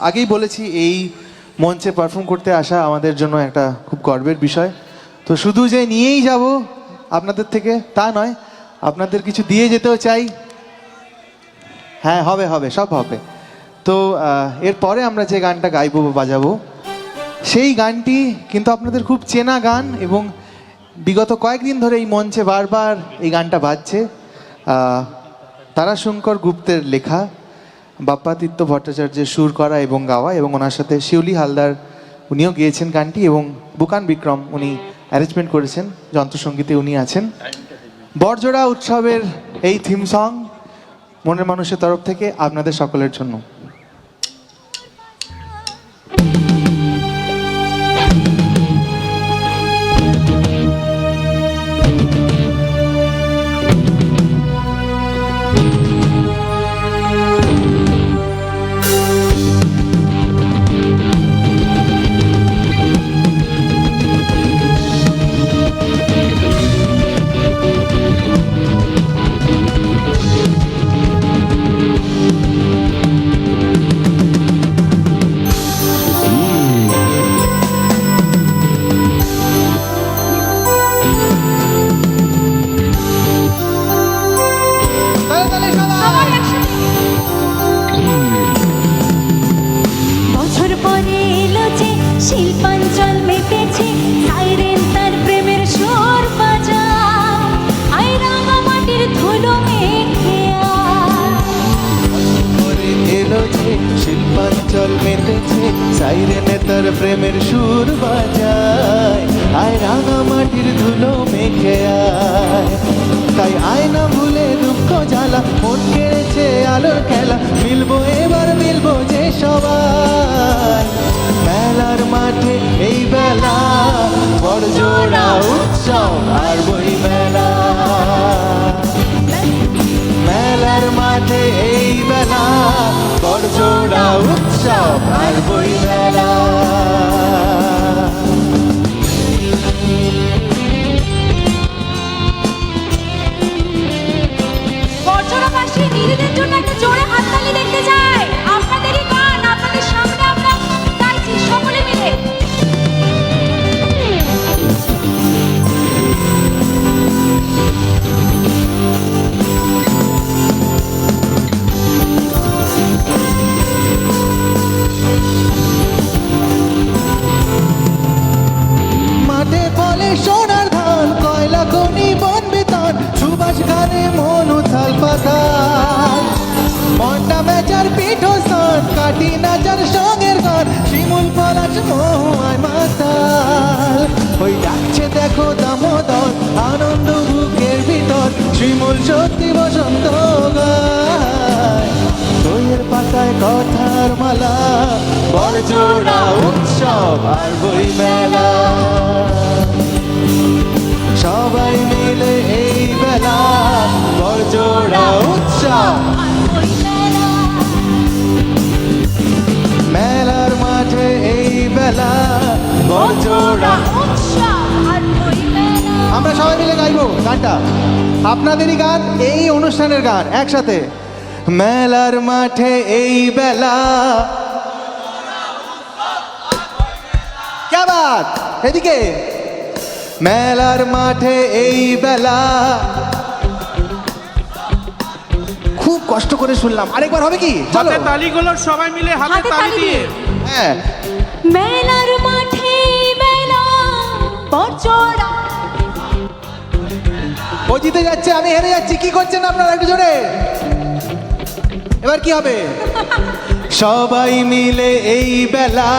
আগেই বলেছি এই মঞ্চে পারফর্ম করতে আসা আমাদের জন্য একটা খুব গর্বের বিষয়। তো শুধু যে নিয়েই যাব আপনাদের থেকে তা নয়, আপনাদের কিছু দিয়ে যেতেও চাই। হ্যাঁ, হবে হবে, সব হবে। তো এরপরে আমরা যে গানটা গাইবো বা বাজাবো সেই গানটি কিন্তু আপনাদের খুব চেনা গান, এবং বিগত কয়েকদিন ধরে এই মঞ্চে বারবার এই গানটা বাজছে। তারাশঙ্কর গুপ্তের লেখা, বাপ্পাদিত্য ভট্টাচার্যের সুর করা এবং গাওয়া, এবং ওনার সাথে শিউলি হালদার উনিও গেয়েছেন গানটি, এবং বুকান বিক্রম উনি অ্যারেঞ্জমেন্ট করেছেন, যন্ত্রসঙ্গীতে উনি আছেন। বড়জোড়া উৎসবের এই থিম সং মনের মানুষের তরফ থেকে আপনাদের সকলের জন্য। শিল্পাঞ্চল মেতেছে সাইরেন তার প্রেমের সুর বাজায়, আই রাঙা মাটির ধুলো মেখে এলো যে শিল্পাঞ্চল মেতেছে সাইরেনে তার প্রেমের সুর বাজায়, আয় রাঙা মাটির ধুলো মেখে আয়। তাই আয় না ভুলে দুঃখ জ্বালা, মন কেড়েছে আলোর খেলা, মিলবো এবার মিলবো যে সবাই মেলার মাঠে এই বেলা, বড়জোড়া উৎসব আর বই মেলা। মেলার মাঠে এই বেলা, বড়জোড়া উৎসব আর বই মেলা। বড়জোড়াবাসী দিদিদের জন্য একটা জোরে হাততালি দেখতে চাই। আপনাদেরই গান আপনাদের সামনে আমরা গাইছি সকলে মিলে। মাঠে ফলে সোনার ধান, কয়লা খনি বন বিতান, সুবাস গানে মন উথাল পাতাল, মন্ডা বেচার পীঠস্থান, কাটি নাচার সঙ্গের গান, শিমুল পলাশ মহুয়ায় মাতাল। ওই ডাকছে দেখো দামোদর, আনন্দ বুকের ভিতর, শিমুল সত্যি বসন্ত গায়, বইয়ের পাতায় কথার মালা, বড়জোড়া উৎসব আর বই মেলা। সবাই মিলে এই বেলা, বড়জোড়া উৎসব মেলার মাঠে এই বেলা, বড়জোড়া উৎসব আর বই মেলা। আমরা সবাই মিলে গাইবো গানটা, আপনাদেরই গান, এই অনুষ্ঠানের গান একসাথে। মেলার মাঠে এই বেলা, কে বাত এদিকে, মেলার মাঠে এই বেলা। খুব কষ্ট করে শুনলাম, আরেকবার হবে কি? চলো হাতে তালিগুলো সবাই মিলে হাতে তালি দিয়ে। হ্যাঁ, মেলার মাঠে মেলা, বড়জোড়া। ও জিতে যাচ্ছে, আমি হেরে যাচ্ছি, কি করছেন আপনারা একটু জোরে? এবার কি হবে? সবাই মিলে এই বেলা,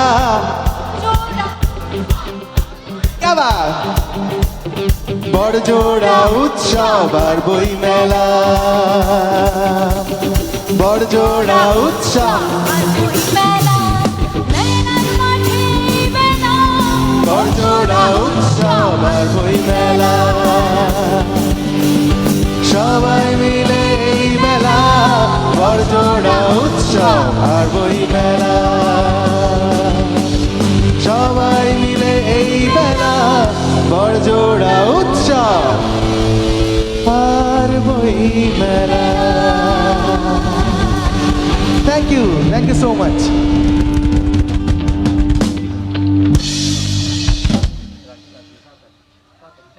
আবার বড়জোড়া উৎসব আর বই মেলা, বড়জোড়া উৎসব, বড়জোড়া উৎসব আর বই মেলা। সবাই মিলে এই মেলা, বড়জোড়া উৎসব আর বই মেলা। সবাই মিলে এই বেলা, বড়জোড়া উৎসব আর বই মেলা। Thank you so much